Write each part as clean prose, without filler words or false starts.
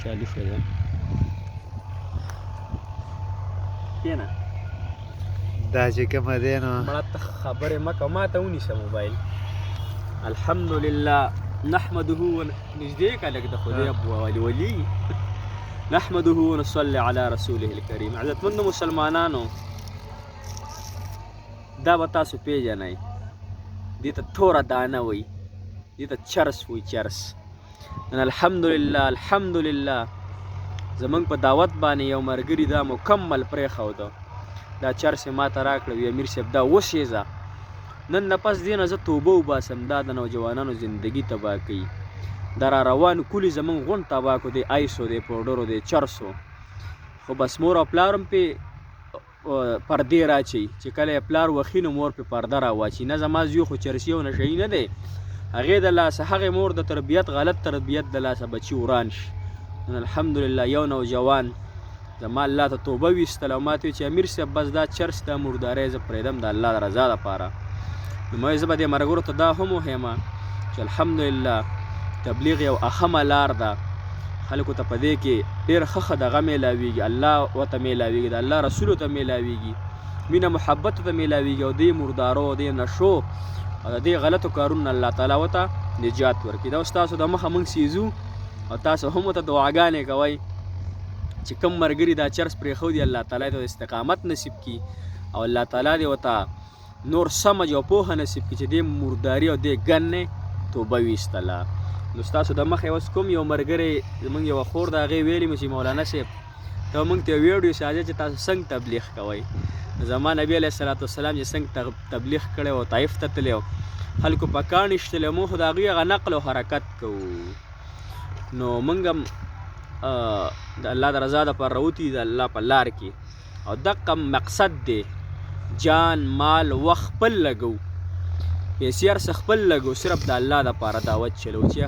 چالو شو ده کېنه دا چې کومه دی نو مړه ته خبرې مه کوه ما ته ونیسه موبایل الحمدلله نحمده نږدې که لږ د خدای ولي نحمده ونصلي على رسوله الكريم عزتمندو مسلمانانو دا به تاسو پیژنئ دې ته توره دانه وایي دې ته چرس وایي چرس نن الحمدلله زمونږ په دعوت باندې یو ملګري دا مکمل پرېښوده دا چرس یې ماته راکړه وی امیر صاحب دا وسېځه نن نه پس دې نه زه توبه وباسم دا د نوجوانانو زندګي تباه کوي دا را روان کلي زمونږ غونډ تباه کړو دی آیسو دی پوډرو دی چرسو خو بس مور او پلار هم پې پردې راچوي چې کله یې پلار وخي نو مور پې پرده راواچي نه زما زوی خو چرسي او نشهي نه دی هغې د لاسه هغې مور د تربیت غلط تربیت د لاسه بچي وران شي نن الحمدلله یو نوجوان زما الله ته توبه ویستله او ما ته ویل چې امیر صاحب بس دا چرس دا مردارۍ زه پرېږدم د الله د رضا دپاره نو ما زه به دې ملګرو ته دا هم وښیم چې الحمدلله تبلیغ یو اهمه لار ده خلکو ته په دې کې ډېر ښه دغه میلاویږي الله ورته میلاویږي د الله رسولو ته میلاویږي مینه محبتو ته میلاویږي او دې مردارو او دې نشو او د دې غلطو کارونو الله تعالی ورته نجات ورکړي دا اوس تاسو د مخه موږ سیزو او تاسو هم ورته دعاګانې کوئ چې کوم ملګري دا چرس پرېښودي الله تعالی ته استقامت نصیب کړي او الله تعالی دې ورته نور سمج او پوهه نصیب کړي چې دې مرداري او دې ګن توبه ویستله نو ستاسو د مخې اوس کوم یو ملګری زموږ یوه خور د هغې ویلي مو چې مولانا صاحب ته موږ ته ویډیو ساجه چې تاسو څنګه تبلیغ کوئ زما نبي علیه الصلاة والسلام چې څنګه تبلیغ کړی و طایف ته تللی و خلکو په کاڼ ایشتلی مو خو د هغوی هغه نقل او حرکت کوو نو موږ هم د الله د رضا دپاره راوتي د الله په لار کې او دقه مقصد دی جان مال وخت خپل لګو پیسې هر څه خپل لګو صرف د الله دپاره دعوت چلو چې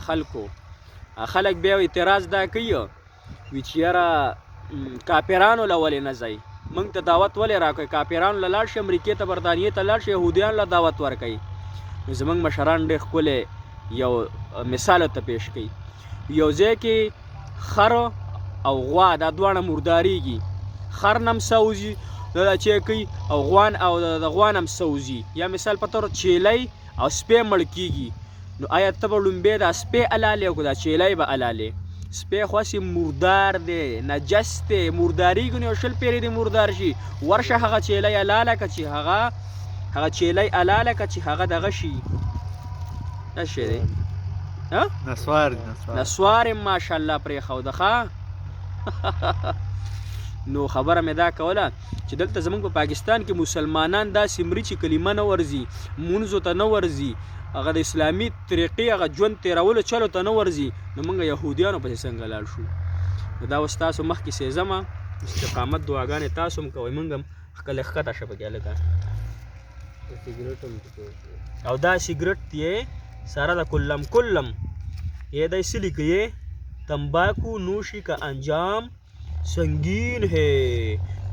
خلک بیا اعتراض دا کوي وي چې یاره کافرانو له ولې نه ځئ موږ ته دعوت ولې راکوئ کافرانو له لاړ شي امریکې ته برطانیې ته لاړ شي یهودیانو له دعوت ورکوي نو زموږ مشران ډېر ښکلی یو مثال ته پیش کوي یو ځای کې خر او غوا دا دواړه مرداریږي خر نم سوځي دا چې کوي او غوان او د غوان هم سوځي یا مثال په طور چیلی او سپی مړ کیږي نو آیا ته به لومبې دا سپی الالې او که دا چیلی به الالې سپی خو هسې مردار دی نجس دی مرداریږي نو یو شل پیرې دې مردار شي ورشه هغه چیلی الاله که چې هغه چیلی الاله که چې هغه دغه شي دا شی دی نسوار یې ماشاءالله پرېښوده ښه نو خبره مې دا کوله چې دلته زموږ په پاکستان کې مسلمانان داسې مري چې کلمه نه ورځي مونځو ته نه ورځي هغه د اسلامي طریقې هغه ژوند تېرولو چلو ته نه ورځي نو موږ یهودیانو پسې څنګه لاړ شو نو دا اوس تاسو مخکې سېځمه استقامت دعاګانې تاسو هم کوئ موږ هم ښکلی ښکته شه پکې هلکه او دا سګرټ یې سره د کلم یہ دا اسی لیے کہ یہ تمباکو نوشی کا انجام سنگین ہے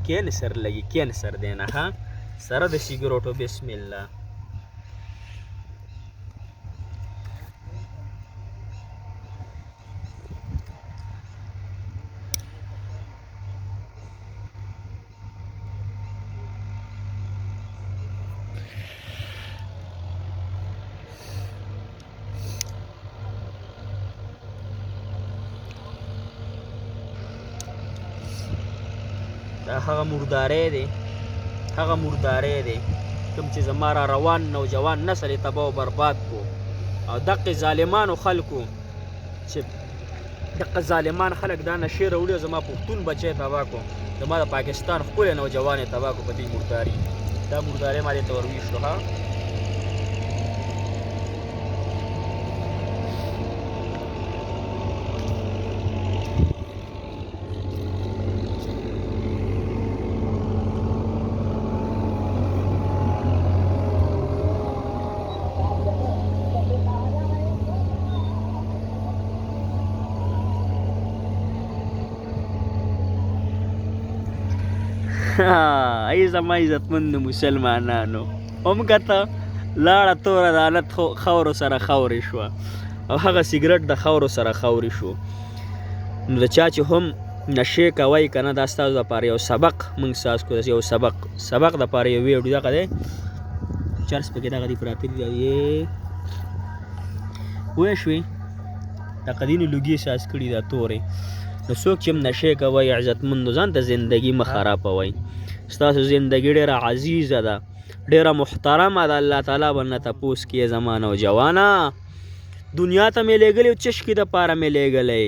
کینسر لگی کینسر دینا ہاں سره د سیګریټو بسم الله هغه مردارۍ دی کوم چې زما را روان نوجوان نسل یې تباه و برباد کو او دقې ظالمانو خلکو چې دقه ظالمان خلک دا نشې راوړي او زما پښتون بچی تباه کو زما د پاکستان ښکلی نوجوان یې تباه کو په دې مرداري دا مردارۍ ما دې ته ورویشتو ها ای زما عزتمند مسلمانانو هم کته لاړه توره دانه خاورو سره خاورې شوه او هغه سګرټ د خاورو سره خاورې شو نو د چا چې هم نشې کوئ که نه دا ستاسو دپاره یو سبق موږ ستاسو کو یو سبق دپاره یو ویډیو دغه دی چرس پکې دغه دي پراته دي پوه شوې دغه دي نو لوګي احساس کړي دا تورې نو څوک چې هم نشې کوئ عزتمندو ځان ته زندګي مه خرابوئ ستاسو زندګي ډېره عزیزه ده ډېره محترمه ده الله تعالی به نه تپوس کیې زما نوجوانه دنیا ته مې لېږلی او چشکې دپاره مې لېږلی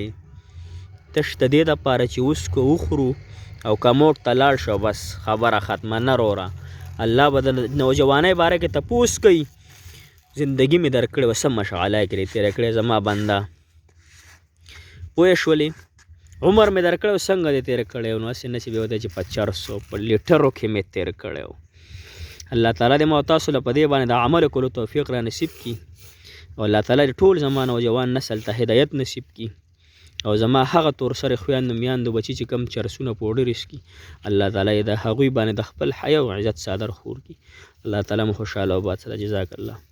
تش د دې دپاره چې وسکو وخورو او کموټ ته لاړ شو بس خبره ختمه نه روره الله به د نوجوانۍ باره کې تپوس کوي زندګي مې درکړې وه څه مشغله یې کړې تېره کړې زما بنده پوه شولې عمر مې درکړی و څنګه دې تېر کړی و نو هسې نه چې بیا ودی چې په چرسو په لیټرو کې مې تېر کړی و الله تعالی دې ما او تاسو له په دې باندې د عمل کولو توفیق را نصیب کړي او الله تعالی دې ټول زما نوجوان نسل ته هدایت نصیب کړي او زما هغه تور سره خویندو میاندو بچي چې کم چرسونه پوډر اسکي الله تعالی د هغوی باندې د خپل حیا او عزت صادر خور کړي الله تعالی مو خوشحاله او باد سره جزاک الله